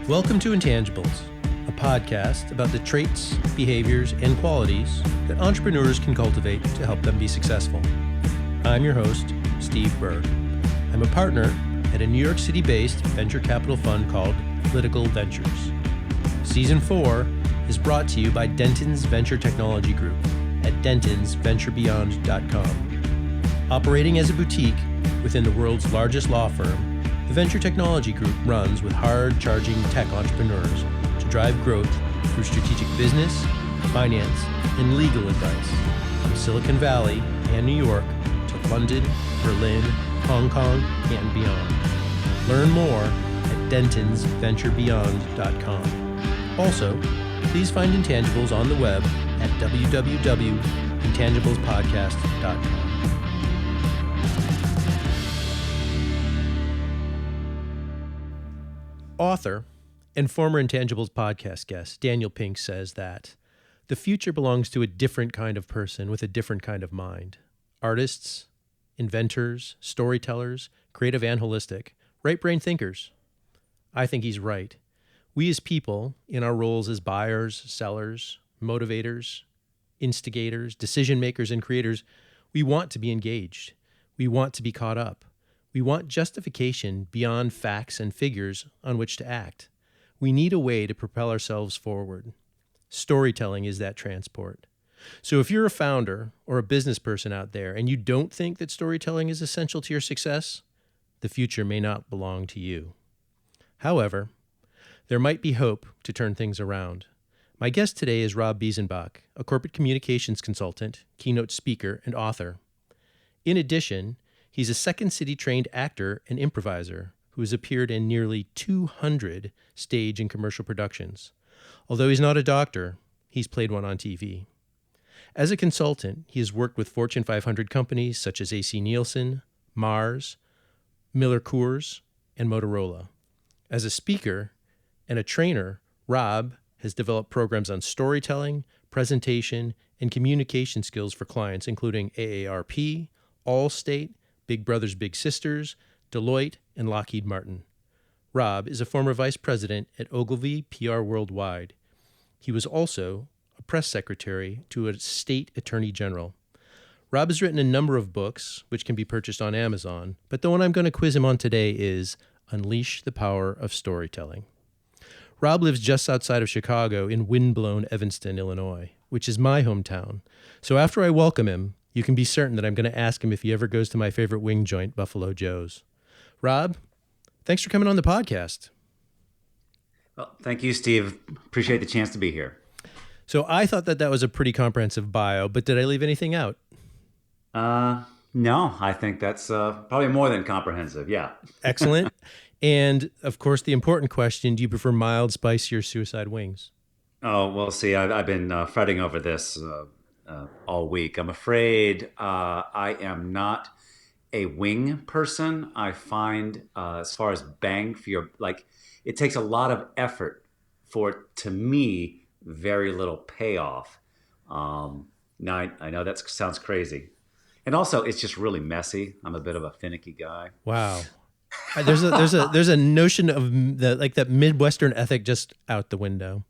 Welcome to Intangibles, a podcast about the traits, behaviors, and qualities that entrepreneurs can cultivate to help them be successful. I'm your host, Steve BERG. I'm a partner at a New York City-based venture capital fund called Political Ventures. Season 4 is brought to you by Denton's Venture Technology Group at dentonsventurebeyond.com. Operating as a boutique within the world's largest law firm, the Venture Technology Group runs with hard-charging tech entrepreneurs to drive growth through strategic business, finance, and legal advice from Silicon Valley and New York to London, Berlin, Hong Kong, and beyond. Learn more at dentonsventurebeyond.com. Also, please find Intangibles on the web at www.intangiblespodcast.com. Author and former Intangibles podcast guest Daniel Pink says that the future belongs to a different kind of person with a different kind of mind. Artists, inventors, storytellers, creative and holistic, right-brain thinkers. I think he's right. We as people, in our roles as buyers, sellers, motivators, instigators, decision makers, and creators, we want to be engaged. We want to be caught up. We want justification beyond facts and figures on which to act. We need a way to propel ourselves forward. Storytelling is that transport. So if you're a founder or a business person out there and you don't think that storytelling is essential to your success, the future may not belong to you. However, there might be hope to turn things around. My guest today is Rob Biesenbach, a corporate communications consultant, keynote speaker, and author. In addition, he's a Second City-trained actor and improviser who has appeared in nearly 200 stage and commercial productions. Although he's not a doctor, he's played one on TV. As a consultant, he has worked with Fortune 500 companies such as AC Nielsen, Mars, Miller Coors, and Motorola. As a speaker and a trainer, Rob has developed programs on storytelling, presentation, and communication skills for clients including AARP, Allstate, Big Brothers Big Sisters, Deloitte, and Lockheed Martin. Rob is a former vice president at Ogilvy PR Worldwide. He was also a press secretary to a state attorney general. Rob has written a number of books, which can be purchased on Amazon, but the one I'm going to quiz him on today is Unleash the Power of Storytelling. Rob lives just outside of Chicago in windblown Evanston, Illinois, which is my hometown. So after I welcome him, you can be certain that I'm going to ask him if he ever goes to my favorite wing joint, Buffalo Joe's. Rob, thanks for coming on the podcast. Well, thank you, Steve. Appreciate the chance to be here. So I thought that was a pretty comprehensive bio, but did I leave anything out? No, I think that's probably more than comprehensive. Yeah. Excellent. And of course, the important question, do you prefer mild, spicy, or suicide wings? Oh, well, see, I've been fretting over this all week. I'm afraid I am not a wing person. I find as far as bang for your, it takes a lot of effort for, to me, very little payoff. Now, I know that sounds crazy. And also, it's just really messy. I'm a bit of a finicky guy. Wow. There's a notion of that Midwestern ethic just out the window.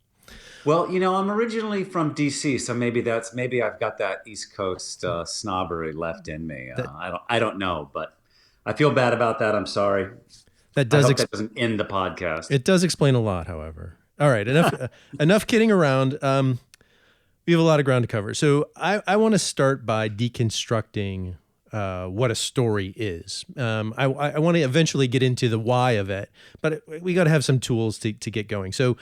Well, I'm originally from DC, so maybe I've got that East Coast snobbery left in me. I don't know, but I feel bad about that. I'm sorry. That doesn't end the podcast. It does explain a lot, however. All right, enough kidding around. We have a lot of ground to cover. So I want to start by deconstructing what a story is. I want to eventually get into the why of it, but we got to have some tools to get going. So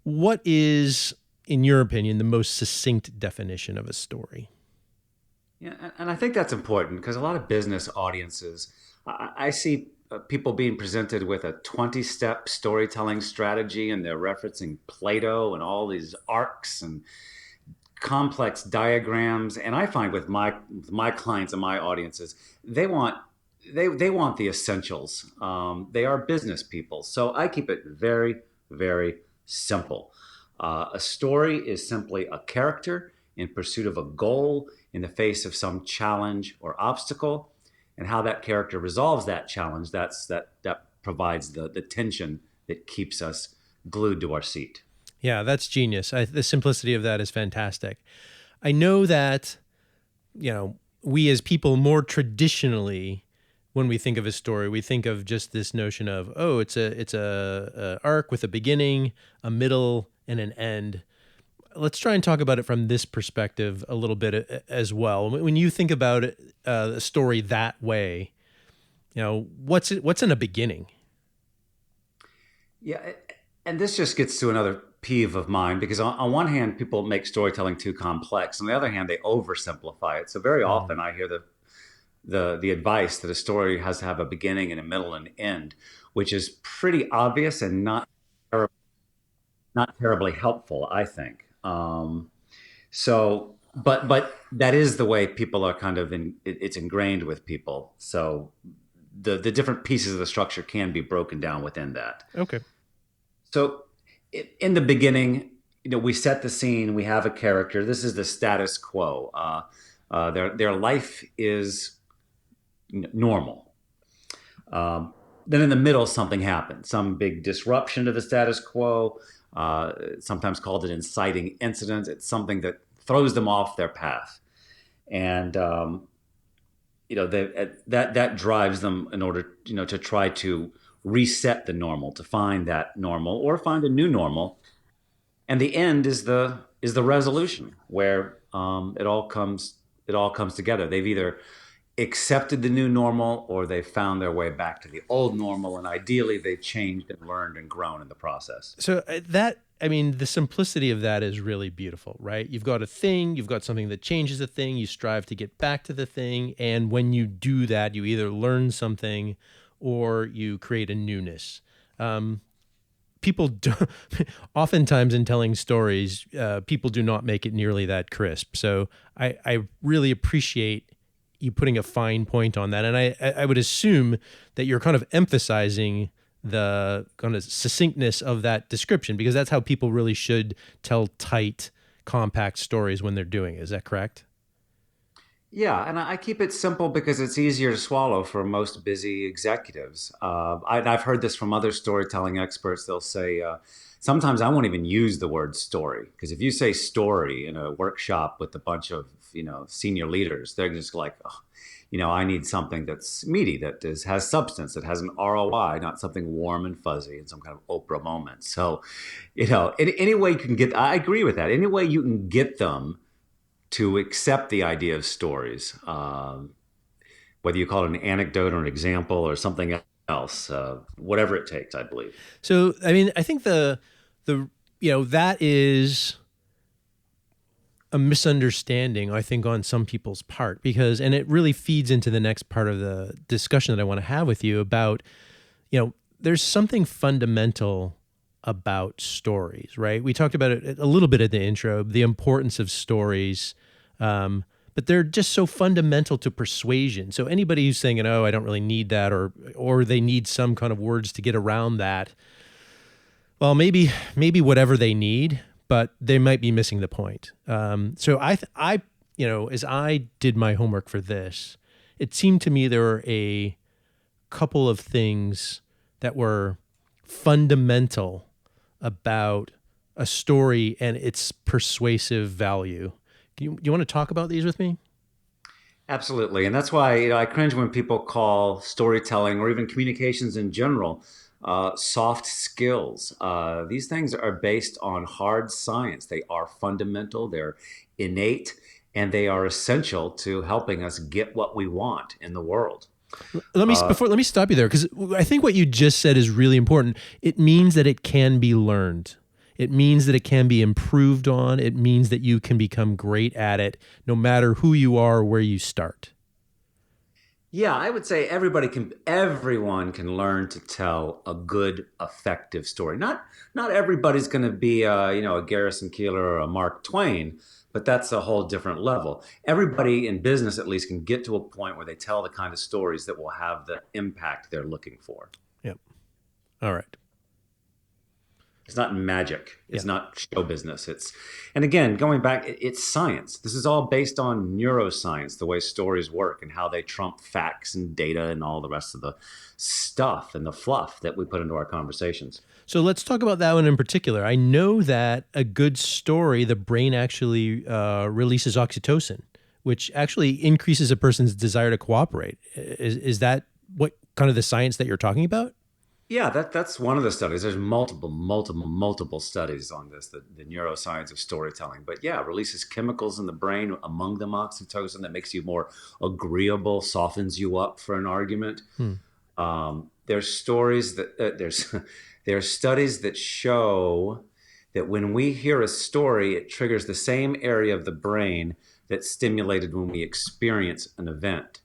what is, in your opinion, the most succinct definition of a story? Yeah, and I think that's important because a lot of business audiences, I see people being presented with a 20-step storytelling strategy, and they're referencing Plato and all these arcs and complex diagrams. And I find with my clients and my audiences, they want the essentials. They are business people. So I keep it very, very simple. A story is simply a character in pursuit of a goal in the face of some challenge or obstacle, and how that character resolves that challenge. That provides the tension that keeps us glued to our seat. Yeah, that's genius. The simplicity of that is fantastic. I know that, we as people more traditionally, when we think of a story, we think of just this notion of, oh, it's a arc with a beginning, a middle, and an end. Let's try and talk about it from this perspective a little bit as well. When you think about it, a story that way, what's in a beginning? Yeah, and this just gets to another peeve of mine because on one hand, people make storytelling too complex. On the other hand, they oversimplify it. So very Mm. often, I hear the advice that a story has to have a beginning and a middle and end, which is pretty obvious and not terribly helpful, I think. But that is the way people are kind of it's ingrained with people. So the different pieces of the structure can be broken down within that. Okay. So in the beginning, we set the scene. We have a character. This is the status quo. Their life is normal. Um, then in the middle, something happens. Some big disruption to the status quo. Sometimes called an inciting incident. It's something that throws them off their path, and that drives them in order to try to reset the normal, to find that normal or find a new normal. And the end is the resolution where it all comes together. They've either accepted the new normal or they found their way back to the old normal, and ideally they've changed and learned and grown in the process. So the simplicity of that is really beautiful, right? You've got a thing, you've got something that changes a thing, you strive to get back to the thing. And when you do that, you either learn something or you create a newness. People do, oftentimes in telling stories, people do not make it nearly that crisp. So I really appreciate you putting a fine point on that. And I would assume that you're kind of emphasizing the kind of succinctness of that description, because that's how people really should tell tight, compact stories when they're doing it. Is that correct? Yeah, and I keep it simple because it's easier to swallow for most busy executives. I've heard this from other storytelling experts. They'll say, sometimes I won't even use the word story because if you say story in a workshop with a bunch of senior leaders, they're just like, oh, I need something that's meaty, has substance, that has an ROI, not something warm and fuzzy and some kind of Oprah moment. So, any way you can get, I agree with that. Any way you can get them to accept the idea of stories, whether you call it an anecdote or an example or something else, whatever it takes, I believe. So, I think that is a misunderstanding, I think, on some people's part, and it really feeds into the next part of the discussion that I want to have with you about, there's something fundamental about stories, right? We talked about it a little bit at the intro, the importance of stories, but they're just so fundamental to persuasion. So anybody who's saying, "Oh, I don't really need that," or they need some kind of words to get around that, well, maybe whatever they need, but they might be missing the point. So as I did my homework for this, it seemed to me there were a couple of things that were fundamental about a story and its persuasive value. Do you want to talk about these with me? Absolutely. And that's why I cringe when people call storytelling or even communications in general soft skills. These things are based on hard science. They are fundamental, they're innate, and they are essential to helping us get what we want in the world. Uh, Let me stop you there, because I think what you just said is really important. It means that it can be learned. It means that it can be improved on. It means that you can become great at it, no matter who you are or where you start. Yeah, I would say everyone can learn to tell a good, effective story. Not everybody's going to be a Garrison Keeler or a Mark Twain, but that's a whole different level. Everybody in business at least can get to a point where they tell the kind of stories that will have the impact they're looking for. Yep. All right. It's not magic. Yeah. It's not show business. And again, going back, it's science. This is all based on neuroscience, the way stories work and how they trump facts and data and all the rest of the stuff and the fluff that we put into our conversations. So let's talk about that one in particular. I know that a good story, the brain actually releases oxytocin, which actually increases a person's desire to cooperate. Is that what kind of the science that you're talking about? Yeah, that's one of the studies. There's multiple studies on this, the neuroscience of storytelling. But yeah, it releases chemicals in the brain, among them oxytocin, that makes you more agreeable, softens you up for an argument. There's stories that there are studies that show that when we hear a story, it triggers the same area of the brain that's stimulated when we experience an event.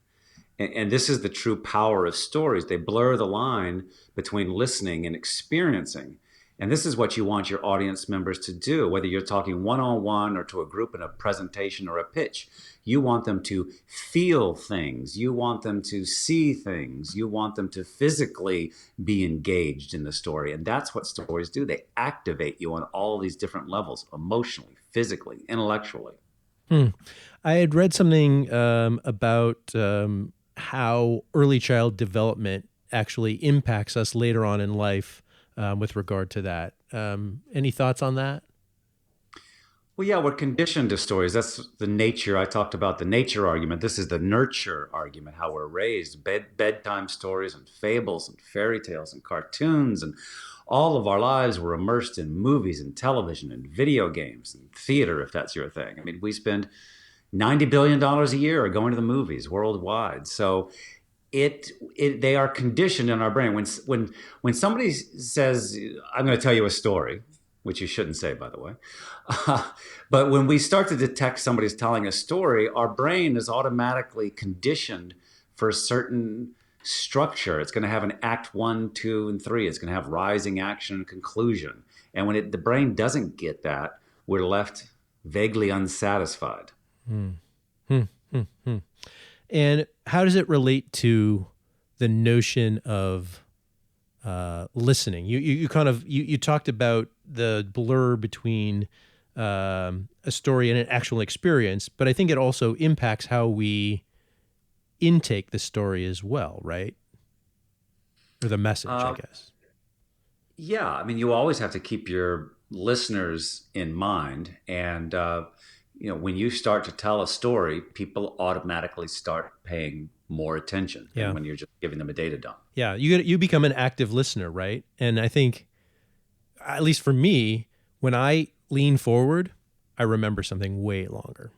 And this is the true power of stories. They blur the line between listening and experiencing. And this is what you want your audience members to do, whether you're talking one-on-one or to a group in a presentation or a pitch. You want them to feel things. You want them to see things. You want them to physically be engaged in the story. And that's what stories do. They activate you on all these different levels, emotionally, physically, intellectually. I had read something about how early child development actually impacts us later on in life with regard to that. Any thoughts on that? Well, yeah, we're conditioned to stories. That's the nature. I talked about the nature argument. This is the nurture argument, how we're raised. Bedtime stories and fables and fairy tales and cartoons. And all of our lives were immersed in movies and television and video games and theater, if that's your thing. I mean, we spend $90 billion a year going to the movies worldwide. So they are conditioned in our brain. When somebody says, "I'm going to tell you a story," which you shouldn't say, by the way, but when we start to detect somebody's telling a story, our brain is automatically conditioned for a certain structure. It's going to have an act 1, 2, and 3. It's going to have rising action and conclusion. And when the brain doesn't get that, we're left vaguely unsatisfied. Hmm. Hmm. Hmm. Hmm. And how does it relate to the notion of listening? You kind of you talked about the blur between a story and an actual experience, but I think it also impacts how we intake the story as well, right? Or the message, I guess. Yeah, I mean, you always have to keep your listeners in mind, and when you start to tell a story, people automatically start paying more attention than Yeah. when you're just giving them a data dump. Yeah, you become an active listener, right? And I think, at least for me, when I lean forward, I remember something way longer.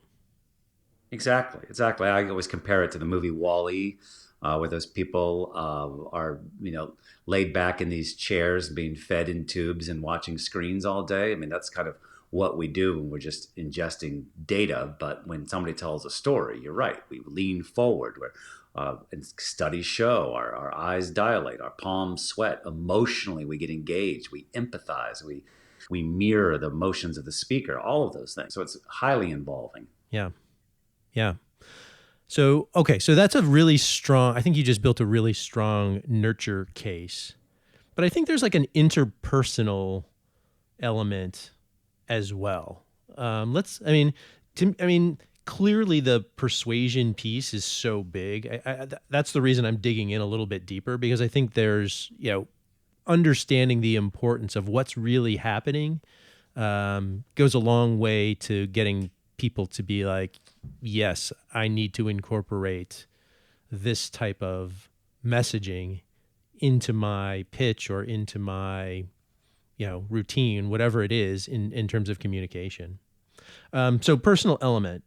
Exactly. I always compare it to the movie Wall-E, where those people are, laid back in these chairs, being fed in tubes and watching screens all day. I mean, that's kind of what we do when we're just ingesting data. But when somebody tells a story, you're right. We lean forward. And studies show our eyes dilate, our palms sweat. Emotionally, we get engaged. We empathize. We mirror the emotions of the speaker. All of those things. So it's highly involving. Yeah. Yeah. So, okay. So that's a really strong, I think you just built a really strong nurture case. But I think there's like an interpersonal element as well. Clearly the persuasion piece is so big. That's the reason I'm digging in a little bit deeper, because I think there's, understanding the importance of what's really happening goes a long way to getting people to be like, yes, I need to incorporate this type of messaging into my pitch or into my, routine, whatever it is in terms of communication. So personal element,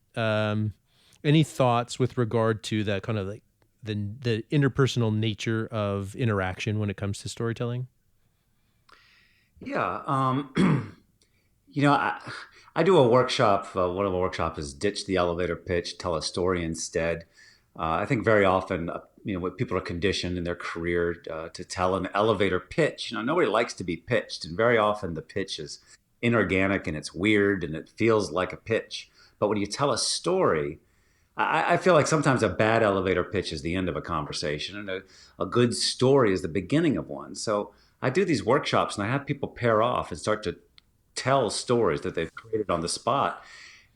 any thoughts with regard to that kind of like the interpersonal nature of interaction when it comes to storytelling? Yeah. I do a workshop. One of the workshops is ditch the elevator pitch, tell a story instead. I think very often, when people are conditioned in their career to tell an elevator pitch, nobody likes to be pitched. And very often the pitch is inorganic and it's weird and it feels like a pitch. But when you tell a story, I feel like sometimes a bad elevator pitch is the end of a conversation and a good story is the beginning of one. So I do these workshops and I have people pair off and start to tell stories that they've created on the spot.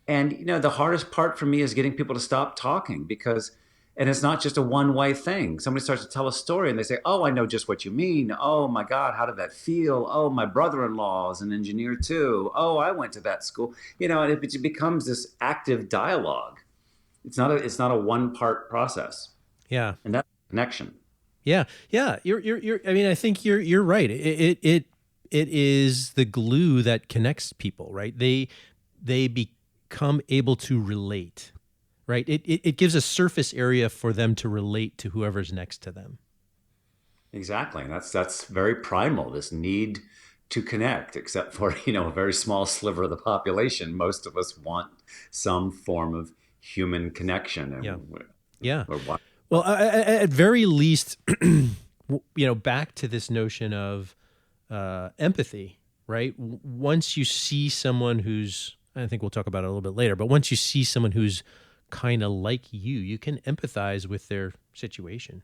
And the hardest part for me is getting people to stop talking because, and it's not just a one-way thing. Somebody starts to tell a story and they say, "Oh, I know just what you mean. Oh my God, how did that feel? Oh, my brother-in-law is an engineer too. Oh, I went to that school." And it becomes this active dialogue. It's not a one-part process, Yeah. and that's connection. Yeah. Yeah. You're, I mean, I think you're right. It is the glue that connects people, right? They become able to relate, right? It gives a surface area for them to relate to whoever's next to them. Exactly. And that's very primal, this need to connect, except for, a very small sliver of the population. Most of us want some form of human connection. Yeah. And Yeah. we're Well, at very least, back to this notion of empathy, right? Once you see someone who's, I think we'll talk about it a little bit later, but once you see someone who's kind of like you can empathize with their situation.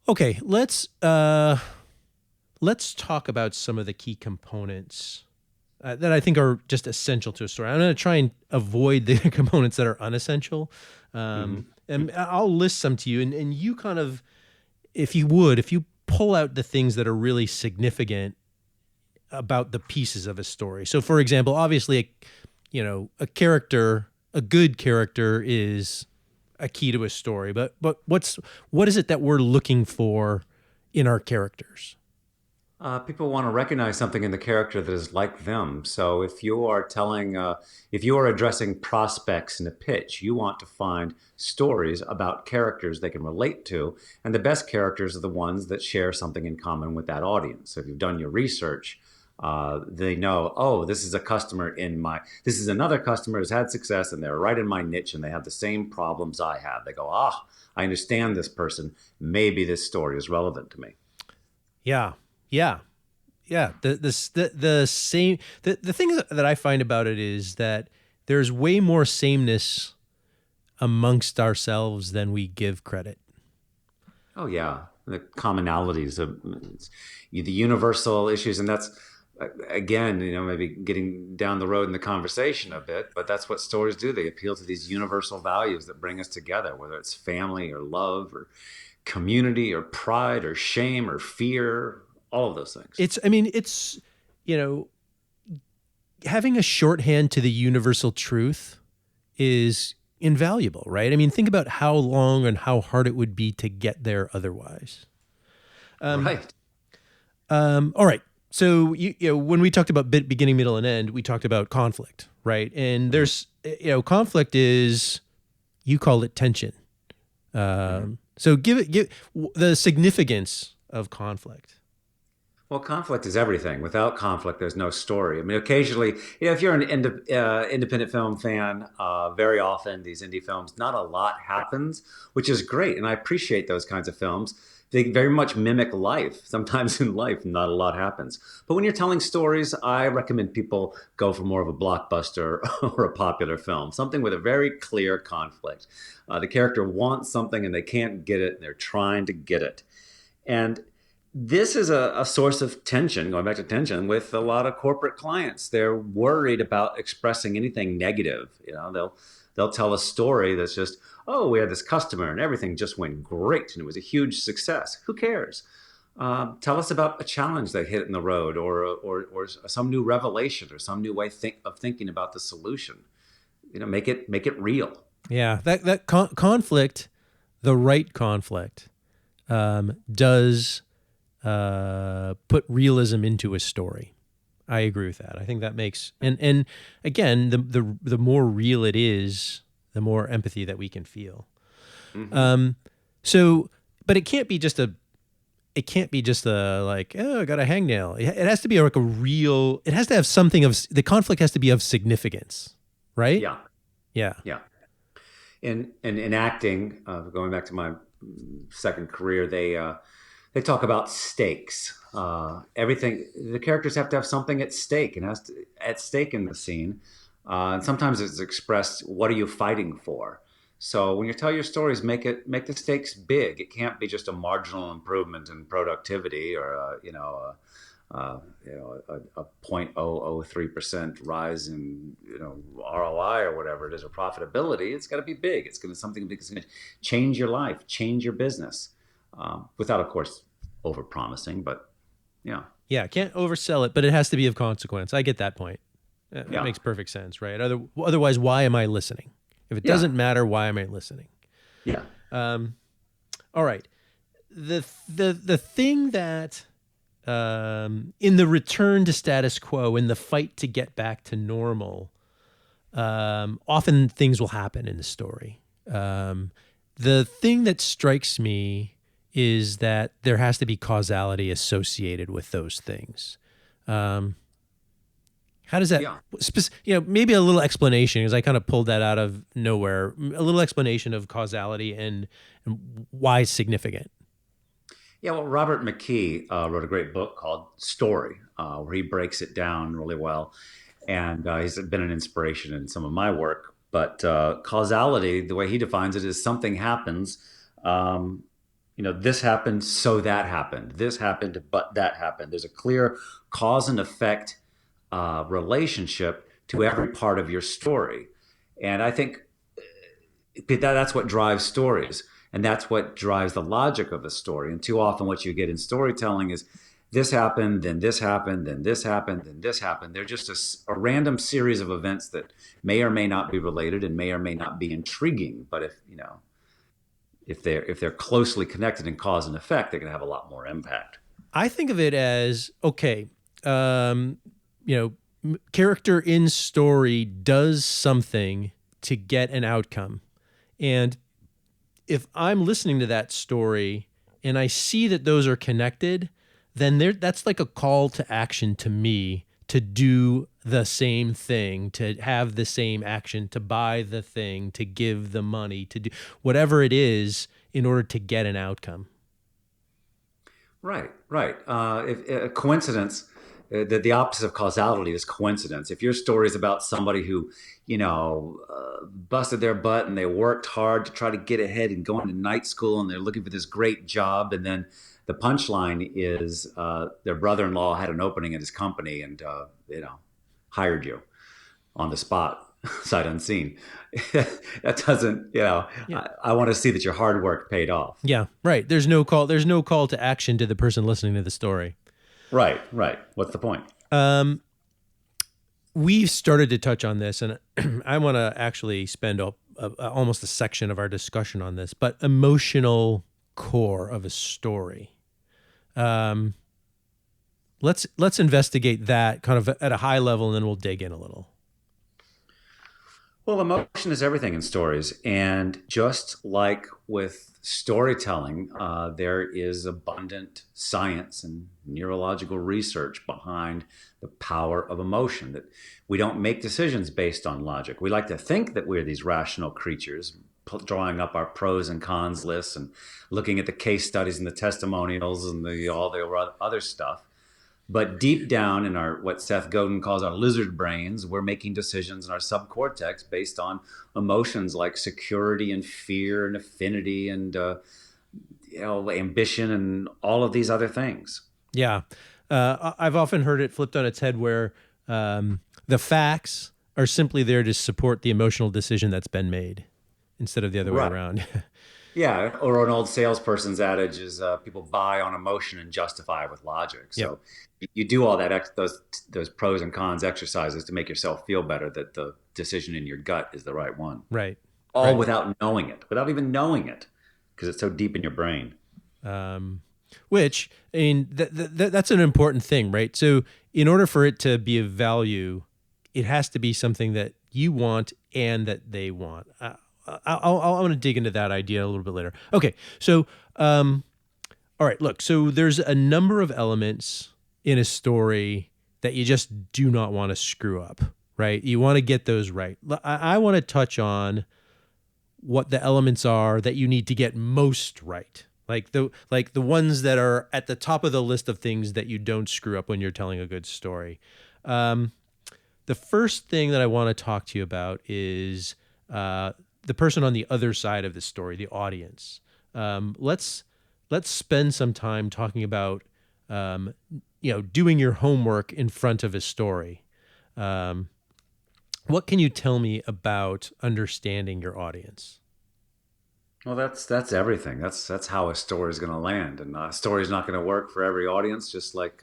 Okay, let's talk about some of the key components that I think are just essential to a story. I'm going to try and avoid the components that are unessential. Mhm. And I'll list some to you, and you kind of, if you pull out the things that are really significant about the pieces of a story. So, for example, obviously, a good character is a key to a story. But what is it that we're looking for in our characters? People want to recognize something in the character that is like them. So if you are addressing prospects in a pitch, you want to find stories about characters they can relate to. And the best characters are the ones that share something in common with that audience. So if you've done your research, they know, oh, this is another customer who's had success and they're right in my niche and they have the same problems I have. They go, I understand this person. Maybe this story is relevant to me. Yeah, yeah, yeah. The same. The thing that I find about it is that there's way more sameness amongst ourselves than we give credit. Oh yeah, the commonalities of the universal issues, and that's again, maybe getting down the road in the conversation a bit, but that's what stories do. They appeal to these universal values that bring us together, whether it's family or love or community or pride or shame or fear, all of those things. It's you know having a shorthand to the universal truth is invaluable, right? I mean, think about how long and how hard it would be to get there otherwise. Right. All right. So when we talked about beginning, middle, and end, we talked about conflict, right? And Mhm. there's conflict is, you call it tension. Mhm. So give the significance of conflict. Well, conflict is everything. Without conflict, there's no story. I mean, occasionally, if you're an independent film fan, very often these indie films, not a lot happens, which is great. And I appreciate those kinds of films. They very much mimic life. Sometimes in life, not a lot happens. But when you're telling stories, I recommend people go for more of a blockbuster or a popular film, something with a very clear conflict. The character wants something and they can't get it, and they're trying to get it. And this is a source of tension, going back to tension, with a lot of corporate clients. They're worried about expressing anything negative. They'll tell a story that's just, oh, we had this customer and everything just went great and it was a huge success. Who cares? Tell us about a challenge they hit in the road, or some new revelation, or some new way of thinking about the solution. Make it real. Yeah, that conflict, the right conflict, does put realism into a story. I agree with that. I think that makes and again, the more real it is, the more empathy that we can feel. Hmm. Um, so, but it can't be just a like, oh, I got a hangnail. It has to be like a real. It has to have something of the conflict has to be of significance, right? Yeah, Yeah. yeah. In acting, going back to my second career, they talk about stakes. Everything, the characters have to have something at stake and has to at stake in the scene. And sometimes it's expressed, what are you fighting for? So when you tell your stories, make the stakes big. It can't be just a marginal improvement in productivity or a 0.003% rise in ROI or whatever it is, or profitability. It's got to be big. It's going to something that's going to change your life, change your business, without, of course, over promising. But yeah, Yeah, can't oversell it, but it has to be of consequence. I get that point. That yeah, makes perfect sense, right? Otherwise, why am I listening? If it yeah, doesn't matter, why am I listening? yeah, All right. The thing that in the return to status quo, in the fight to get back to normal, often things will happen in the story. The thing that strikes me is that there has to be causality associated with those things. Um, how does that, yeah. maybe a little explanation, because I kind of pulled that out of nowhere, a little explanation of causality and why it's significant. Yeah, well, Robert McKee wrote a great book called Story, where he breaks it down really well. And he's been an inspiration in some of my work. But causality, the way he defines it, is something happens. Um, this happened, so that happened. This happened, but that happened. There's a clear cause and effect relationship to every part of your story. And I think that's what drives stories, and that's what drives the logic of a story. And too often what you get in storytelling is this happened, then this happened, then this happened, then this happened. They're just a random series of events that may or may not be related and may or may not be intriguing. But if they're closely connected in cause and effect, they're going to have a lot more impact. I think of it as, okay, um, character in story does something to get an outcome. And if I'm listening to that story and I see that those are connected, then that's like a call to action to me to do the same thing, to have the same action, to buy the thing, to give the money, to do whatever it is in order to get an outcome. Right, right. If a coincidence, the opposite of causality is coincidence. If your story is about somebody who, busted their butt and they worked hard to try to get ahead and go into night school and they're looking for this great job, and then the punchline is their brother-in-law had an opening at his company and hired you on the spot, sight unseen. That doesn't, Yeah. I want to see that your hard work paid off. Yeah, right. There's no call to action to the person listening to the story. Right, right. What's the point? We've started to touch on this, and I want to actually spend almost a section of our discussion on this, but emotional core of a story. Let's investigate that kind of at a high level, and then we'll dig in a little. Well, emotion is everything in stories. And just like with storytelling, there is abundant science and neurological research behind the power of emotion, that we don't make decisions based on logic. We like to think that we're these rational creatures, drawing up our pros and cons lists and looking at the case studies and the testimonials and all the other stuff. But deep down in our, what Seth Godin calls our lizard brains, we're making decisions in our subcortex based on emotions like security and fear and affinity and ambition and all of these other things. Yeah. I've often heard it flipped on its head where the facts are simply there to support the emotional decision that's been made instead of the other way Right. around. Yeah, or an old salesperson's adage is people buy on emotion and justify with logic. Yep. So you do all that those pros and cons exercises to make yourself feel better that the decision in your gut is the right one. Right. All Right. without knowing it, without even knowing it, because it's so deep in your brain. Which, I mean, that's an important thing, right? So in order for it to be of value, it has to be something that you want and that they want. I want to dig into that idea a little bit later. Okay, so all right, look. So there's a number of elements in a story that you just do not want to screw up, right? You want to get those right. I want to touch on what the elements are that you need to get most right. Like the ones that are at the top of the list of things that you don't screw up when you're telling a good story. The first thing that I want to talk to you about is the person on the other side of the story, the audience. Let's spend some time talking about doing your homework in front of a story. What can you tell me about understanding your audience? Well, that's everything. That's how a story is going to land, and a story is not going to work for every audience. Just like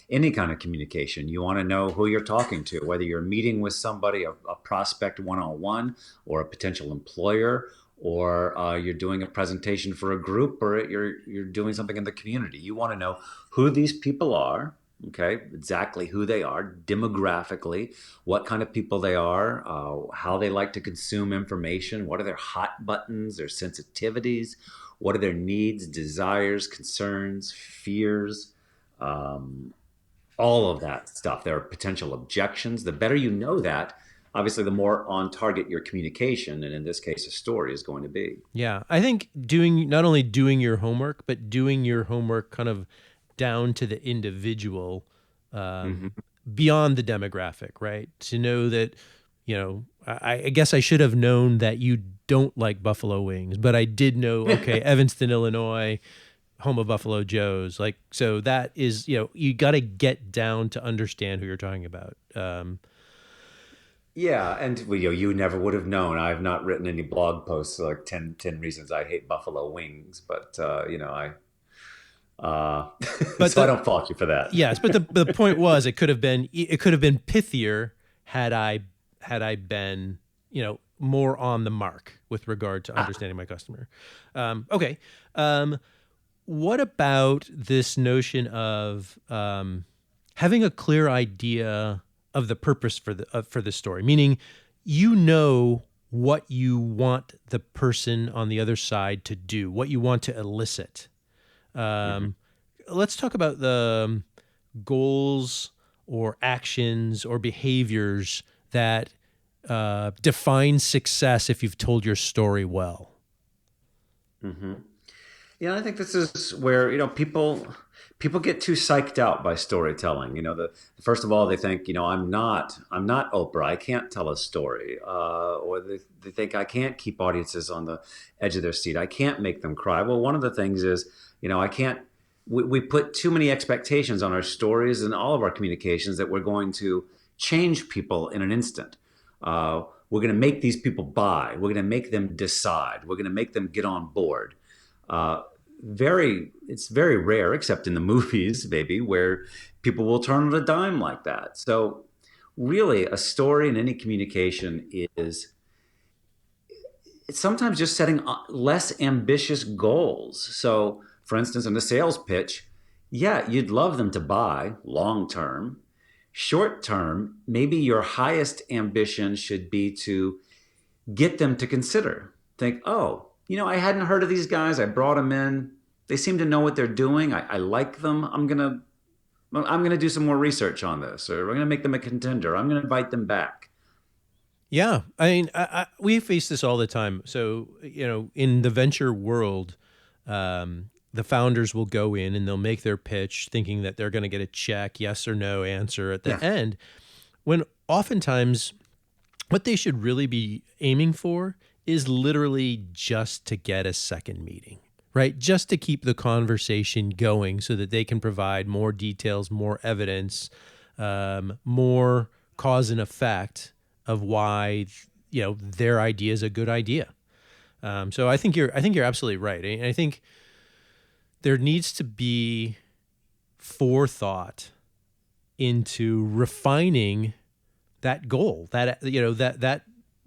any kind of communication, you want to know who you're talking to, whether you're meeting with somebody, a prospect one-on-one, or a potential employer, or you're doing a presentation for a group, or you're doing something in the community. You want to know who these people are. Okay, exactly who they are demographically, what kind of people they are, how they like to consume information, what are their hot buttons, their sensitivities, what are their needs, desires, concerns, fears, um, all of that stuff. There are potential objections. The better you know that, obviously, the more on target your communication, and in this case, a story is going to be. Yeah, I think not only doing your homework, but doing your homework kind of down to the individual, um, Hmm. beyond the demographic, right? To know that, I guess I should have known that you don't like buffalo wings, but I did know, okay, Evanston, Illinois, home of Buffalo Joe's. Like, so that is, you got to get down to understand who you're talking about. Yeah, and well, you never would have known. I've not written any blog posts like ten reasons I hate buffalo wings, but I But so I don't fault you for that. yes, but the point was it could have been pithier had I been more on the mark with regard to Ah, understanding my customer. Okay, what about this notion of having a clear idea of the purpose for the story? Meaning, what you want the person on the other side to do, what you want to elicit. mhm. Um, let's talk about the goals or actions or behaviors that define success if you've told your story well. Hmm. Yeah, I think this is where people get too psyched out by storytelling. First of all, they think I'm not Oprah. I can't tell a story, or they think I can't keep audiences on the edge of their seat. I can't make them cry. Well, one of the things is I can't. We put too many expectations on our stories and all of our communications that we're going to change people in an instant. We're going to make these people buy. We're going to make them decide. We're going to make them get on board. Uh, it's very rare, except in the movies, maybe, where people will turn on a dime like that. So, really, a story in any communication is it's sometimes just setting less ambitious goals. So, for instance, in a sales pitch, yeah, you'd love them to buy long term. Short term, maybe your highest ambition should be to get them to consider. Think, oh, I hadn't heard of these guys. I brought them in. They seem to know what they're doing. I like them. I'm gonna do some more research on this, or we're gonna make them a contender. I'm gonna invite them back. Yeah, I mean, we face this all the time. So, in the venture world, the founders will go in and they'll make their pitch thinking that they're going to get a check, yes or no answer at the Yeah. end, when oftentimes what they should really be aiming for is literally just to get a second meeting, right? Just to keep the conversation going so that they can provide more details, more evidence, more cause and effect of why their idea is a good idea. So I think you're absolutely right, and I think there needs to be forethought into refining that goal, that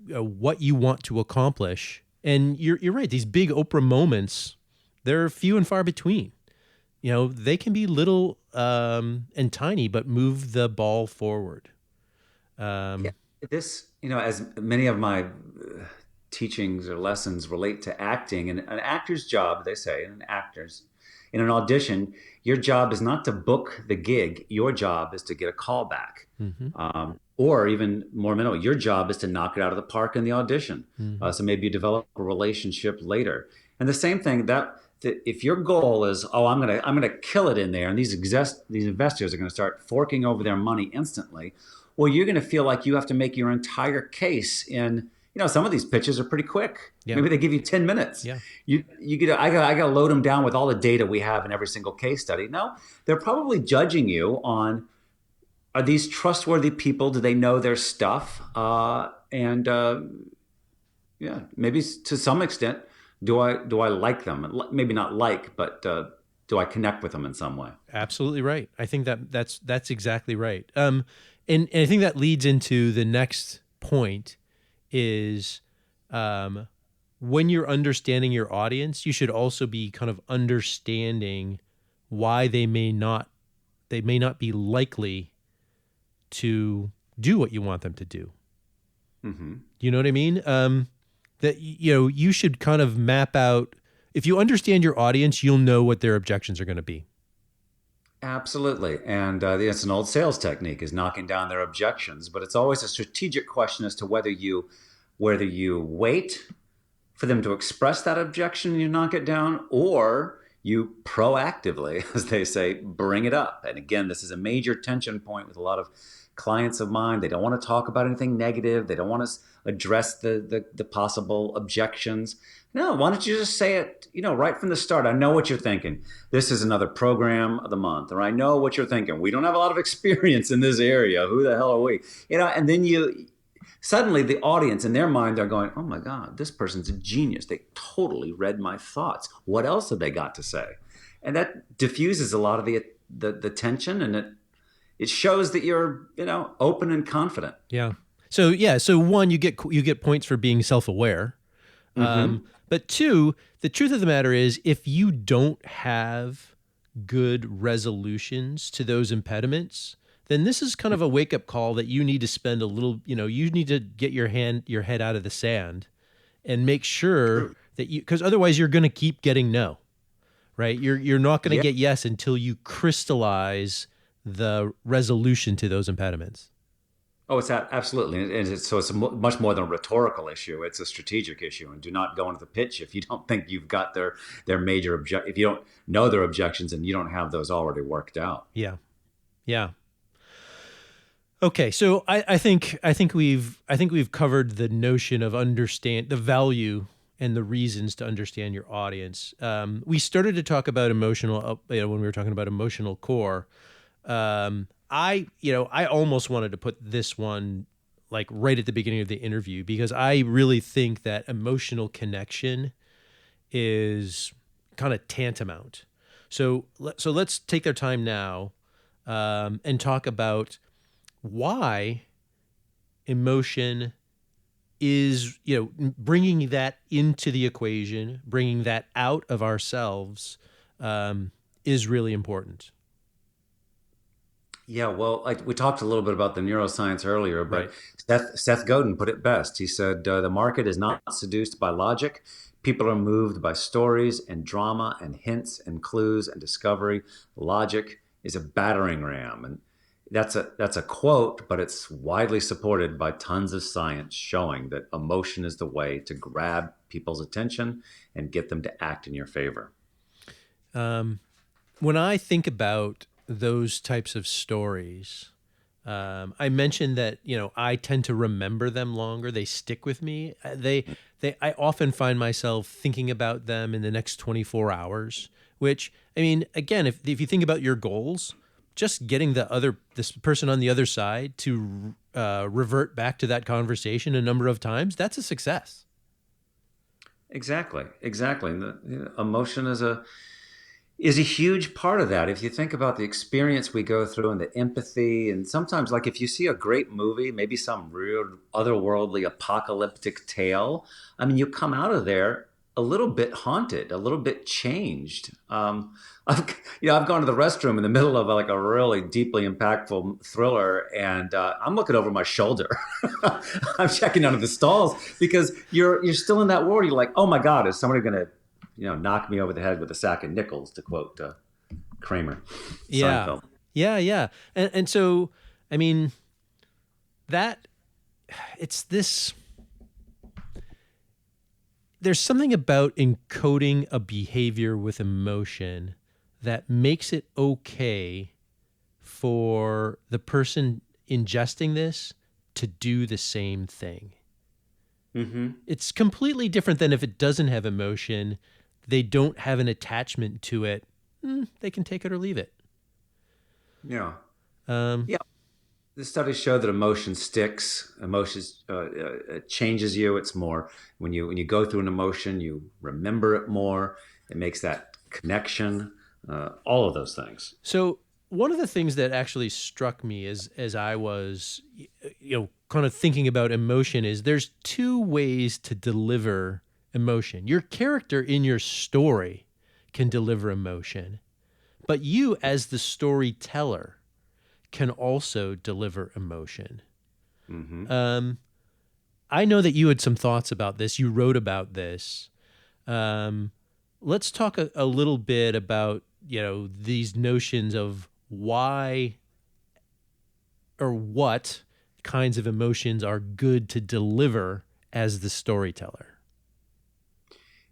what you want to accomplish. And you're right. These big Oprah moments, they're few and far between. They can be little and tiny, but move the ball forward. Yeah. Um, This, as many of my teachings or lessons relate to acting, and an actor's job, they say, and an actor's in an audition, your job is not to book the gig. Your job is to get a call back. mhm, Or even more minimal, your job is to knock it out of the park in the audition. mhm. So maybe you develop a relationship later. And the same thing that if your goal is, oh, I'm gonna kill it in there, and these investors are gonna start forking over their money instantly, well, you're gonna feel like you have to make your entire case some of these pitches are pretty quick. Yeah. Maybe they give you 10 minutes. Yeah. I got to load them down with all the data we have in every single case study. No, they're probably judging you on, are these trustworthy people? Do they know their stuff? Yeah, maybe to some extent, do I like them? Maybe not like, but do I connect with them in some way? Absolutely right. I think that's exactly right. And I think that leads into the next point is, when you're understanding your audience, you should also be kind of understanding why they may not be likely to do what you want them to do. Mm-hmm. You know what I mean? That, you should kind of map out, if you understand your audience, you'll know what their objections are going to be. Absolutely. And it's an old sales technique, is knocking down their objections, but it's always a strategic question as to whether you wait for them to express that objection and you knock it down, or you proactively, as they say, bring it up. And again, this is a major tension point with a lot of clients of mine. They don't want to talk about anything negative. They don't want to address the possible objections. No, why don't you just say it, right from the start? I know what you're thinking. This is another program of the month, or I know what you're thinking. We don't have a lot of experience in this area. Who the hell are we? And then suddenly the audience in their mind are going, oh my God, this person's a genius. They totally read my thoughts. What else have they got to say? And that diffuses a lot of the tension, and it shows that you're, open and confident. Yeah. So one, you get points for being self-aware. Mm-hmm. But two, the truth of the matter is, if you don't have good resolutions to those impediments, then this is kind of a wake-up call that you need to spend a little, you need to get your head out of the sand and make sure that because otherwise you're going to keep getting no, right? You're not going to get yes until you crystallize the resolution to those impediments. Oh, it's absolutely. And it's much more than a rhetorical issue. It's a strategic issue. And do not go into the pitch if you don't think you've got their major if you don't know their objections and you don't have those already worked out. Yeah. Yeah. Okay, so I think we've covered the notion of understand the value and the reasons to understand your audience. We started to talk about emotional, when we were talking about emotional core. I almost wanted to put this one like right at the beginning of the interview, because I really think that emotional connection is kind of tantamount. So let's take our time now, and talk about why emotion is, bringing that into the equation, bringing that out of ourselves, is really important. Yeah, well, we talked a little bit about the neuroscience earlier, but Right. Seth Godin put it best. He said, the market is not seduced by logic. People are moved by stories and drama and hints and clues and discovery. Logic is a battering ram. And that's a quote, but it's widely supported by tons of science showing that emotion is the way to grab people's attention and get them to act in your favor. When I think about those types of stories, I mentioned that, I tend to remember them longer. They stick with me. I often find myself thinking about them in the next 24 hours, which, I mean, again, if you think about your goals, just getting this person on the other side to revert back to that conversation a number of times, that's a success. Exactly. And emotion is a huge part of that. If you think about the experience we go through and the empathy, and sometimes, like, if you see a great movie, maybe some real otherworldly apocalyptic tale, I mean, you come out of there a little bit haunted, a little bit changed. I've gone to the restroom in the middle of like a really deeply impactful thriller, and I'm looking over my shoulder. I'm checking under the stalls because you're still in that world. You're like, oh my God, is somebody going to knock me over the head with a sack of nickels, to quote Kramer. Yeah. Seinfeld. Yeah. And so, I mean, it's this, there's something about encoding a behavior with emotion that makes it okay for the person ingesting this to do the same thing. Mm-hmm. It's completely different than if it doesn't have emotion. They don't have an attachment to it. They can take it or leave it. Yeah. Um, Yeah. The studies show that emotion sticks. Emotions it changes you. It's more when you go through an emotion, you remember it more. It makes that connection. All of those things. so one of the things that actually struck me as I was, kind of thinking about emotion is there's two ways to deliver emotion. Your character in your story can deliver emotion, but you as the storyteller can also deliver emotion. Mm-hmm. Um, I know that you had some thoughts about this. You wrote about this. Um, let's talk a little bit about these notions of why or what kinds of emotions are good to deliver as the storyteller.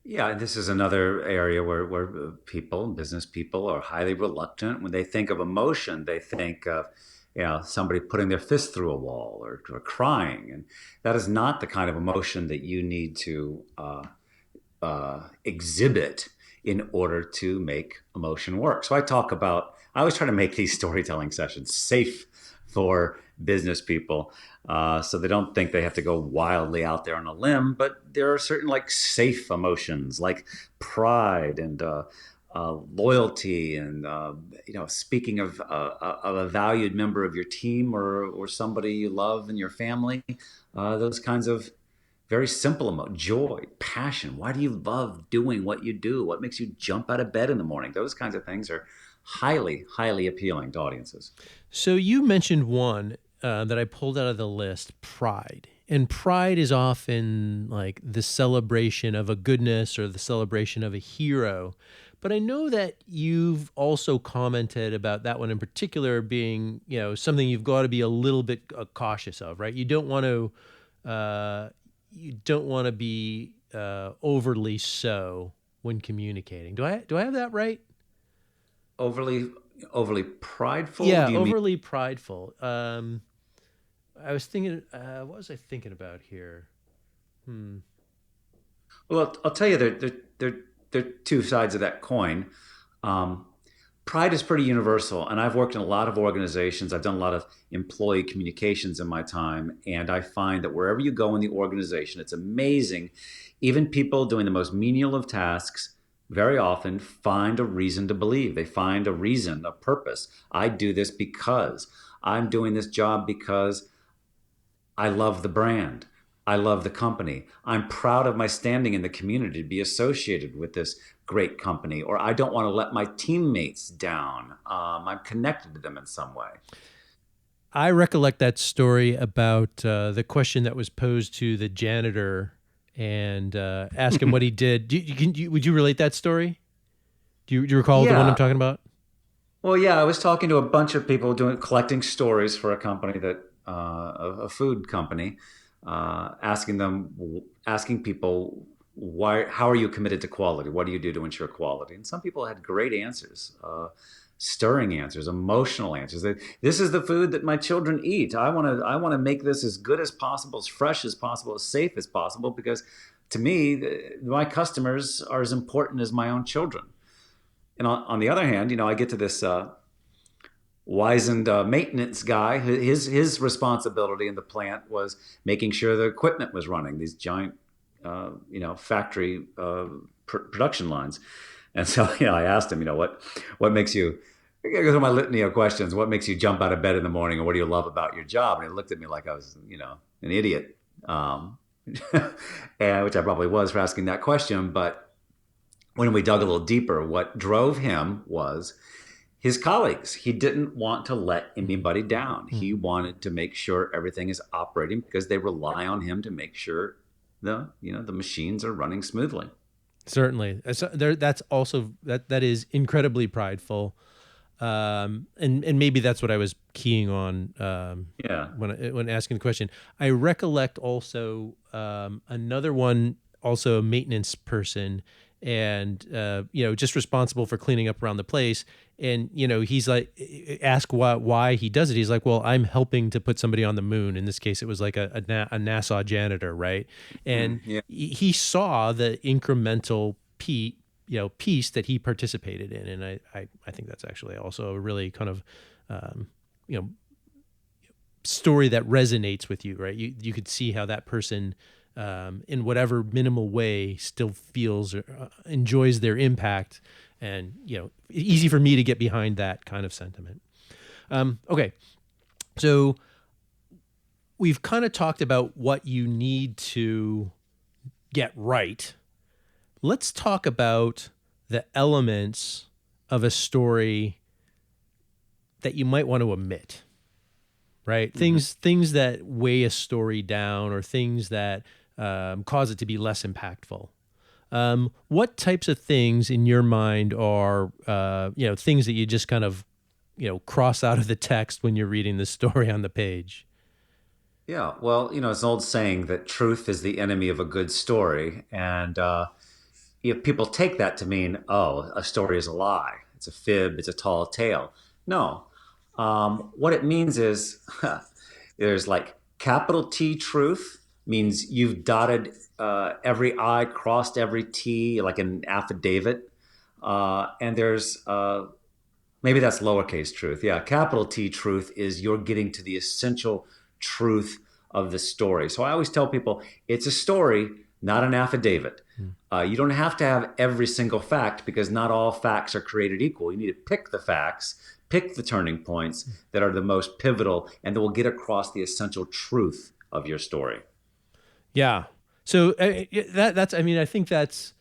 Yeah, this is another area where people, business people, are highly reluctant. When they think of emotion, they think of, somebody putting their fist through a wall or crying, and that is not the kind of emotion that you need to exhibit in order to make emotion work. So I always try to make these storytelling sessions safe for business people, so they don't think they have to go wildly out there on a limb. But there are certain like safe emotions like pride and loyalty, and speaking of a valued member of your team or somebody you love in your family, those kinds of very simple emotion, joy, passion. Why do you love doing what you do? What makes you jump out of bed in the morning? Those kinds of things are highly, highly appealing to audiences. So you mentioned one that I pulled out of the list, pride. And pride is often like the celebration of a goodness or the celebration of a hero. But I know that you've also commented about that one in particular being, something you've got to be a little bit cautious of, right? You don't want to be overly so when communicating. Do I have that right? Overly, overly prideful. Yeah, Do you mean? overly prideful. I was thinking, what was I thinking about here? Hmm. Well, I'll tell you, there are two sides of that coin. Um, Pride is pretty universal, and I've worked in a lot of organizations. I've done a lot of employee communications in my time, and I find that wherever you go in the organization, it's amazing. Even people doing the most menial of tasks very often find a reason to believe. They find a reason, a purpose. I do this because I'm doing this job because I love the brand. I love the company. I'm proud of my standing in the community to be associated with this great company, or I don't want to let my teammates down. I'm connected to them in some way. I recollect that story about the question that was posed to the janitor and ask him what he did. Would you relate that story? Do you recall the one I'm Yeah. talking about? Well, yeah, I was talking to a bunch of people collecting stories for a company a food company, asking people how are you committed to quality? What do you do to ensure quality? And some people had great answers, stirring answers, emotional answers. This is the food that my children eat. I want to make this as good as possible, as fresh as possible, as safe as possible, because to me, my customers are as important as my own children. And on the other hand, I get to this wizened maintenance guy. His responsibility in the plant was making sure the equipment was running. These giant, factory production lines. And so, I asked him, what makes you? I go through my litany of questions. What makes you jump out of bed in the morning, or what do you love about your job? And he looked at me like I was, an idiot, and which I probably was for asking that question. But when we dug a little deeper, what drove him was his colleagues. He didn't want to let anybody down. He Mm. wanted to make sure everything is operating because they rely on him to make sure the machines are running smoothly. Certainly, that's also that is incredibly prideful, and maybe that's what I was keying on Yeah. when asking the question. I recollect also another one, also a maintenance person, and just responsible for cleaning up around the place. And he's like, ask why he does it. He's like, well, I'm helping to put somebody on the moon. In this case, it was like a NASA janitor, right? And Yeah. he saw the incremental piece that he participated in, and I think that's actually also a really kind of story that resonates with you, right? You could see how that person, in whatever minimal way, still feels or enjoys their impact, and easy for me to get behind that kind of sentiment. Okay, so we've kind of talked about what you need to get right. Let's talk about the elements of a story that you might want to omit. Right? Mm-hmm. Things that weigh a story down, or things that cause it to be less impactful. What types of things in your mind are, things that you just kind of, cross out of the text when you're reading the story on the page? Yeah, well, it's an old saying that truth is the enemy of a good story. And if people take that to mean, oh, a story is a lie, it's a fib, it's a tall tale. No. What it means is there's like capital T truth means you've dotted every I, crossed every T, like an affidavit. And there's maybe that's lowercase truth. Yeah, capital T truth is you're getting to the essential truth of the story. So I always tell people it's a story, not an affidavit. You don't have to have every single fact, because not all facts are created equal. You need to pick the facts, pick the turning points that are the most pivotal, and that will get across the essential truth of your story. Yeah. So that's. I mean, I think it's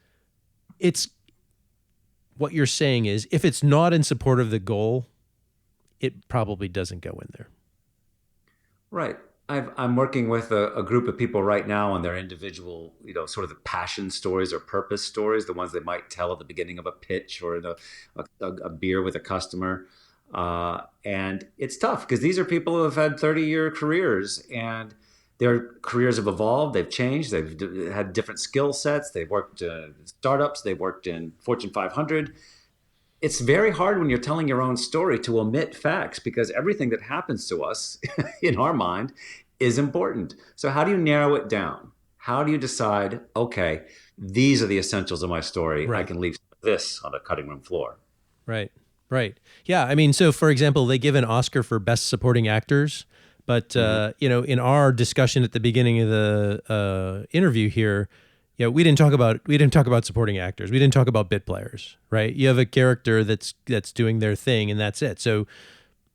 what you're saying is, if it's not in support of the goal, it probably doesn't go in there. Right. I'm working with a group of people right now on their individual, sort of the passion stories or purpose stories, the ones they might tell at the beginning of a pitch or in a beer with a customer. And it's tough because these are people who have had 30-year careers, and their careers have evolved, they've changed, they've had different skill sets, they've worked in startups, they've worked in Fortune 500. It's very hard when you're telling your own story to omit facts, because everything that happens to us in our mind is important. So, how do you narrow it down? How do you decide, okay, these are the essentials of my story? I Right. can leave this on the cutting room floor. Right. Right. Yeah. I mean, so for example, they give an Oscar for best supporting actors, but Hmm. in our discussion at the beginning of the interview here, we didn't talk about supporting actors. We didn't talk about bit players, right? You have a character that's doing their thing, and that's it. So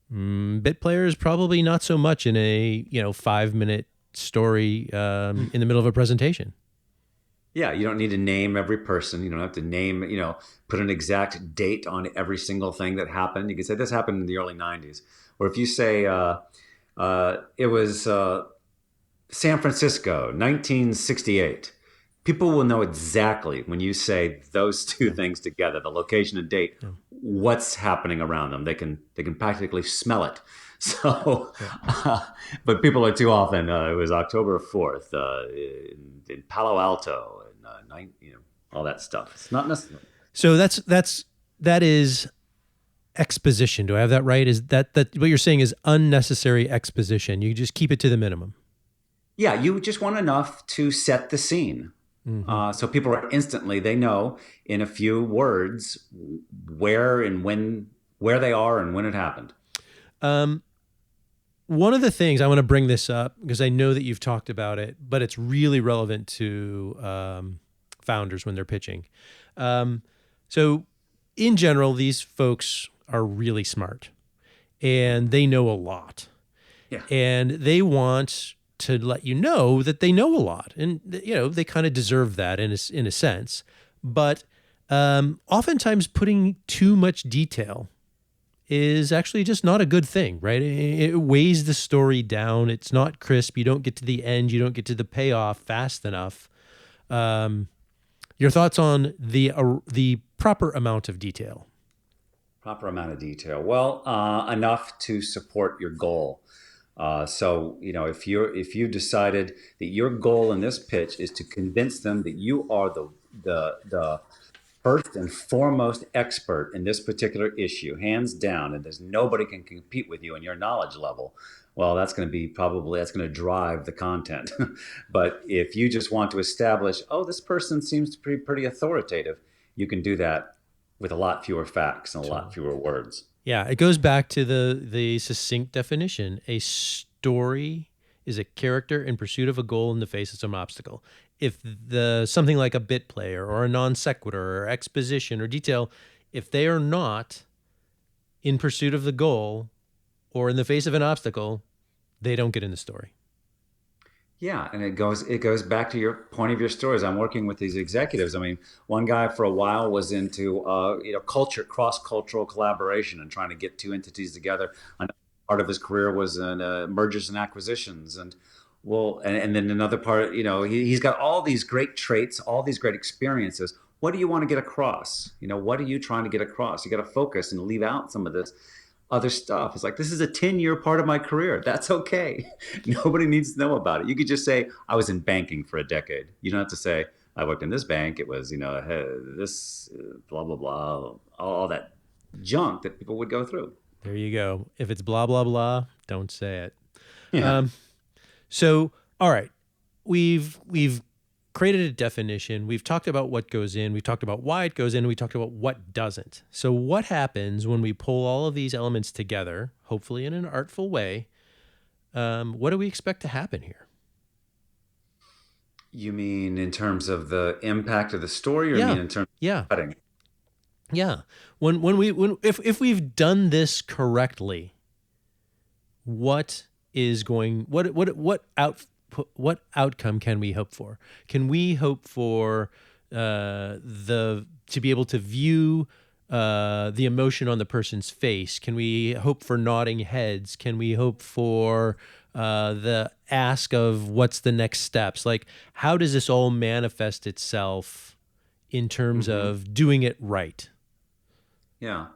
bit players probably not so much in a 5-minute story in the middle of a presentation. Yeah, you don't need to name every person. You don't have to name, put an exact date on every single thing that happened. You can say this happened in the early 90s. Or if you say it was San Francisco, 1968, people will know exactly when you say those two Yeah. things together, the location and date, Yeah. what's happening around them. They can practically smell it. So, Yeah. but people are too often. It was October 4th in Palo Alto, and all that stuff. It's not necessary. So that is exposition. Do I have that right? Is that what you're saying is unnecessary exposition? You just keep it to the minimum. Yeah, you just want enough to set the scene. Mm-hmm. So people are instantly, they know in a few words where and when, where they are and when it happened. Um, One of the things I want to bring this up, because I know that you've talked about it, but it's really relevant to founders when they're pitching. So, in general, these folks are really smart, and they know a lot, Yeah. and they want to let you know that they know a lot, and they kind of deserve that in a sense. But oftentimes, putting too much detail is actually just not a good thing, right? It weighs the story down. It's not crisp. You don't get to the end. You don't get to the payoff fast enough. Your thoughts on the proper amount of detail? Proper amount of detail. Well, enough to support your goal. So if you decided that your goal in this pitch is to convince them that you are the first and foremost expert in this particular issue, hands down, and there's nobody can compete with you in your knowledge level, well, that's going to be probably that's going to drive the content. But if you just want to establish, oh, this person seems to be pretty authoritative, you can do that with a lot fewer facts and a lot Totally. fewer words. Yeah, it goes back to the succinct definition. A story is a character in pursuit of a goal in the face of some obstacle. If the something like a bit player or a non sequitur or exposition or detail, if they are not in pursuit of the goal or in the face of an obstacle, they don't get in the story. Yeah, and it goes back to your point of your stories. I'm working with these executives. I mean, one guy for a while was into culture, cross cultural collaboration, and trying to get two entities together. Another part of his career was in mergers and acquisitions, and and then another part, he's got all these great traits, all these great experiences. What do you want to get across? What are you trying to get across? You got to focus and leave out some of this other stuff. It's like, this is a 10-year part of my career. That's okay. Nobody needs to know about it. You could just say, I was in banking for a decade. You don't have to say, I worked in this bank. It was, this blah, blah, blah, all that junk that people would go through. There you go. If it's blah blah blah, don't say it. Yeah. Um, so, all right, we've created a definition. We've talked about what goes in. We've talked about why it goes in. And we talked about what doesn't. So, what happens when we pull all of these elements together, hopefully in an artful way? What do we expect to happen here? You mean in terms of the impact of the story, or you Yeah, mean in terms yeah, of cutting? yeah. When if we've done this correctly, what is going what outcome can we hope for? Can we hope for the to be able to view the emotion on the person's face? Can we hope for nodding heads? Can we hope for the ask of what's the next steps? Like, how does this all manifest itself in terms Hmm. of doing it right? Yeah.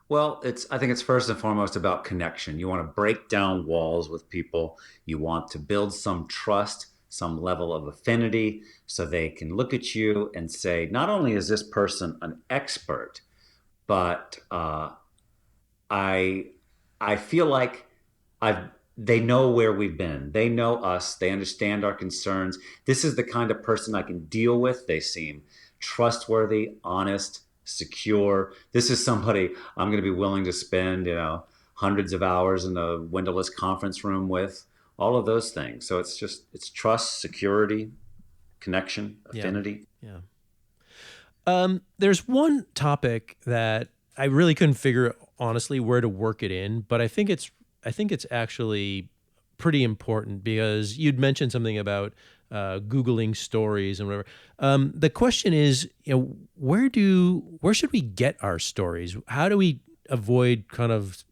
Well, I think it's first and foremost about connection. You want to break down walls with people. You want to build some trust, some level of affinity, so they can look at you and say, not only is this person an expert, but I I feel like I've they know where we've been. They know us. They understand our concerns. This is the kind of person I can deal with. They seem trustworthy, honest, secure. This is somebody I'm going to be willing to spend, hundreds of hours in a windowless conference room with. All of those things. So it's trust, security, connection, Yeah, affinity. yeah. There's one topic that I really couldn't figure honestly where to work it in, but I think it's actually pretty important because you'd mentioned something about Googling stories and whatever. The question is, where should we get our stories? How do we avoid kind of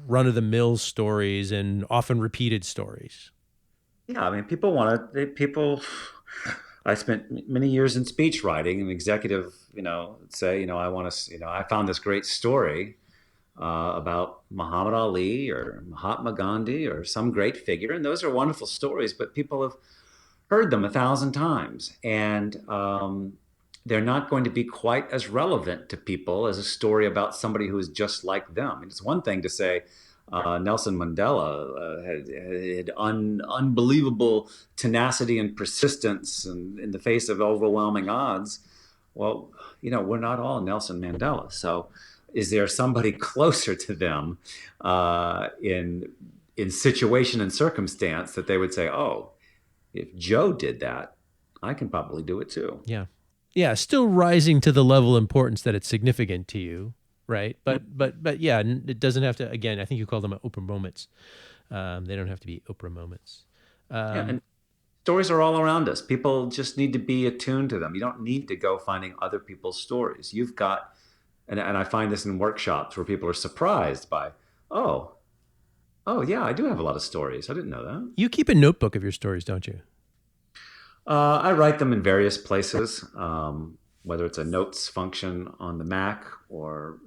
run of the mill stories and often repeated stories? Yeah, I mean, people want to. People. I spent many years in speech writing, and executive, say, I want to, I found this great story about Muhammad Ali or Mahatma Gandhi or some great figure, and those are wonderful stories. But people have heard them 1,000 times, and they're not going to be quite as relevant to people as a story about somebody who is just like them. And it's one thing to say Nelson Mandela had unbelievable tenacity and persistence in the face of overwhelming odds. Well, we're not all Nelson Mandela. So, is there somebody closer to them in situation and circumstance that they would say, "Oh, if Joe did that, I can probably do it too." Yeah. Yeah, still rising to the level of importance that it's significant to you, right? But yeah, it doesn't have to. Again, I think you call them Oprah moments. They don't have to be Oprah moments. Yeah, Um, and stories are all around us. People just need to be attuned to them. You don't need to go finding other people's stories. You've got, and I find this in workshops where people are surprised by, oh, oh yeah, I do have a lot of stories. I didn't know that. you keep a notebook of your stories, don't you? I write them in various places, whether it's a notes function on the Mac or,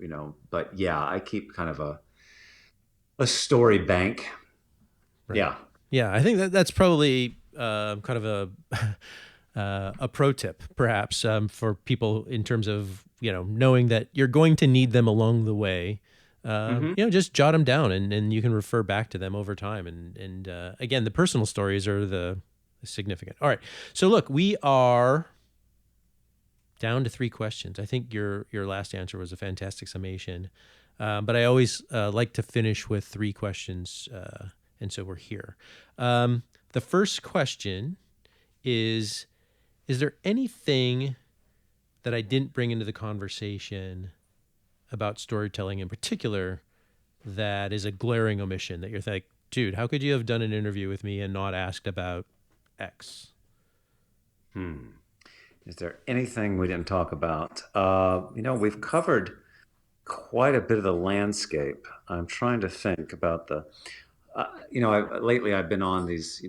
but yeah, I keep kind of a story bank. Right. Yeah. Yeah, I think that's probably kind of a a pro tip, perhaps, for people in terms of, knowing that you're going to need them along the way. Hmm. Just jot them down, and you can refer back to them over time. And again, the personal stories are the significant. All right. So look, we are down to 3 questions. I think your last answer was a fantastic summation. But I always like to finish with 3 questions. And so we're here. The first question is there anything that I didn't bring into the conversation about storytelling in particular that is a glaring omission that you're like, dude, how could you have done an interview with me and not asked about X? Is there anything we didn't talk about? We've covered quite a bit of the landscape. I'm trying to think about lately I've been on these,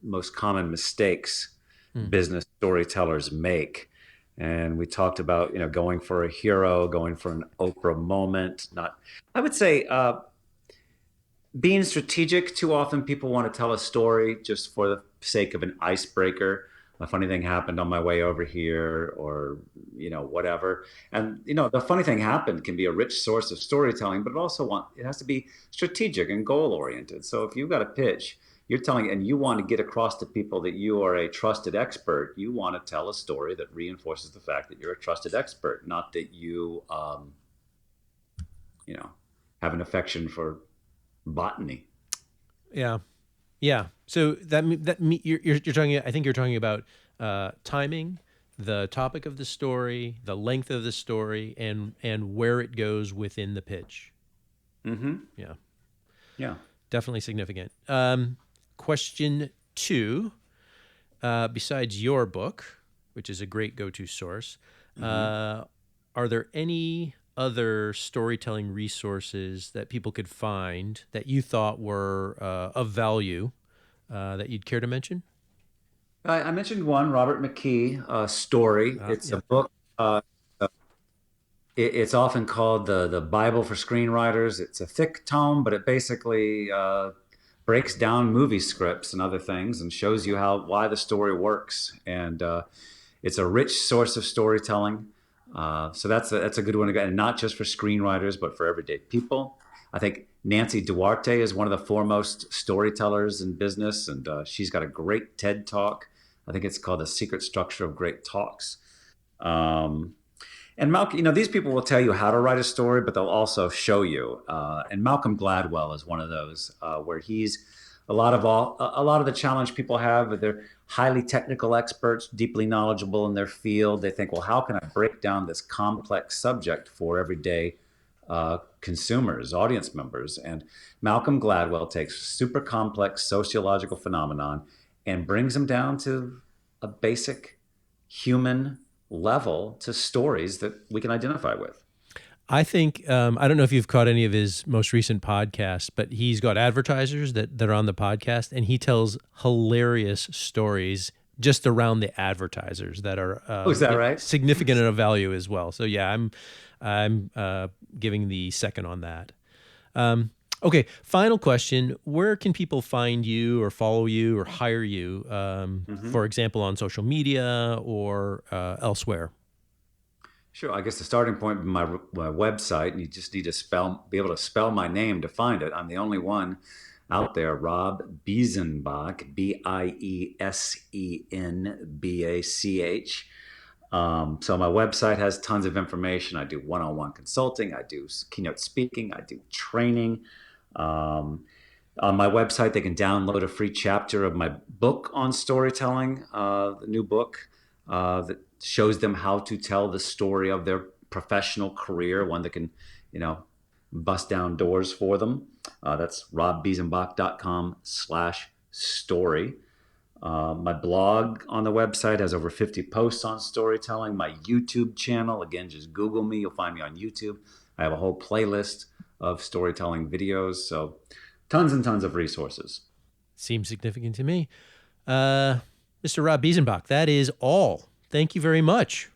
most common mistakes Hmm. business storytellers make. And we talked about, going for a hero, going for an Oprah moment. I would say, being strategic. Too often people want to tell a story just for the sake of an icebreaker. A funny thing happened on my way over here, or whatever. And the funny thing happened can be a rich source of storytelling, but it has to be strategic and goal oriented. So if you've got a pitch, you're telling, and you want to get across to people that you are a trusted expert, you want to tell a story that reinforces the fact that you're a trusted expert, not that you have an affection for botany. Yeah. Yeah. So you're talking. I think you're talking about timing, the topic of the story, the length of the story, and where it goes within the pitch. Mm-hmm. Yeah, Yeah. definitely significant. Question 2. Besides your book, which is a great go-to source, Mm-hmm. are there any other storytelling resources that people could find that you thought were of value that you'd care to mention? I mentioned one, Robert McKee, Story. It's a Yeah. book. Uh, it's often called the Bible for screenwriters. It's a thick tome, but it basically breaks down movie scripts and other things and shows you why the story works. And it's a rich source of storytelling. So that's a good one to get, and not just for screenwriters, but for everyday people. I think Nancy Duarte is one of the foremost storytellers in business, and she's got a great TED talk. I think it's called The Secret Structure of Great Talks. Um, and Malcolm, these people will tell you how to write a story, but they'll also show you. And Malcolm Gladwell is one of those where he's a lot of the challenge people have. They're highly technical experts, deeply knowledgeable in their field. They think, well, how can I break down this complex subject for everyday consumers, audience members? And Malcolm Gladwell takes super complex sociological phenomenon and brings them down to a basic human level to stories that we can identify with. I think I don't know if you've caught any of his most recent podcasts, but he's got advertisers that are on the podcast, and he tells hilarious stories just around the advertisers that are Oh, is that right? significant and of value as well. So yeah, I'm giving the second on that. Okay, final question: where can people find you, or follow you, or hire you? Hmm. For example, on social media or elsewhere. Sure. I guess the starting point would be my website, and you just need to be able to spell my name to find it. I'm the only one out there, Rob Biesenbach, Biesenbach. So my website has tons of information. I do one-on-one consulting. I do keynote speaking. I do training. Um, on my website, they can download a free chapter of my book on storytelling, the new book that shows them how to tell the story of their professional career, one that can, you know, bust down doors for them. That's robbiesenbach.com/story. My blog on the website has over 50 posts on storytelling. My YouTube channel, again, just Google me. You'll find me on YouTube. I have a whole playlist of storytelling videos. So tons and tons of resources. Seems significant to me. Uh, Mr. Rob Biesenbach, that is all. Thank you very much.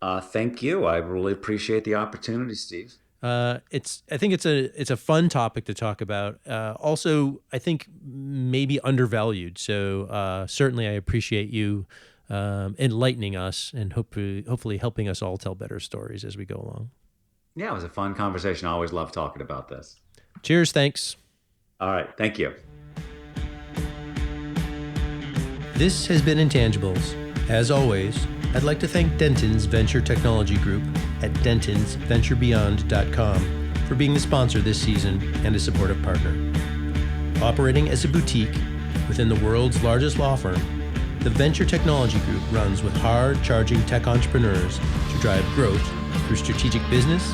Thank you. I really appreciate the opportunity, Steve. I think it's a fun topic to talk about. Also, I think maybe undervalued. So certainly I appreciate you enlightening us and hopefully helping us all tell better stories as we go along. Yeah, it was a fun conversation. I always love talking about this. Cheers. Thanks. All right. Thank you. This has been Intangibles. As always, I'd like to thank Denton's Venture Technology Group at dentonsventurebeyond.com for being the sponsor this season and a supportive partner. Operating as a boutique within the world's largest law firm, the Venture Technology Group runs with hard-charging tech entrepreneurs to drive growth through strategic business,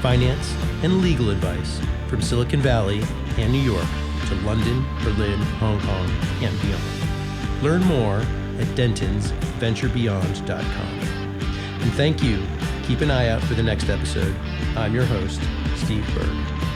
finance, and legal advice from Silicon Valley and New York to London, Berlin, Hong Kong, and beyond. Learn more at dentonsventurebeyond.com. And thank you. Keep an eye out for the next episode. I'm your host, Steve BERG.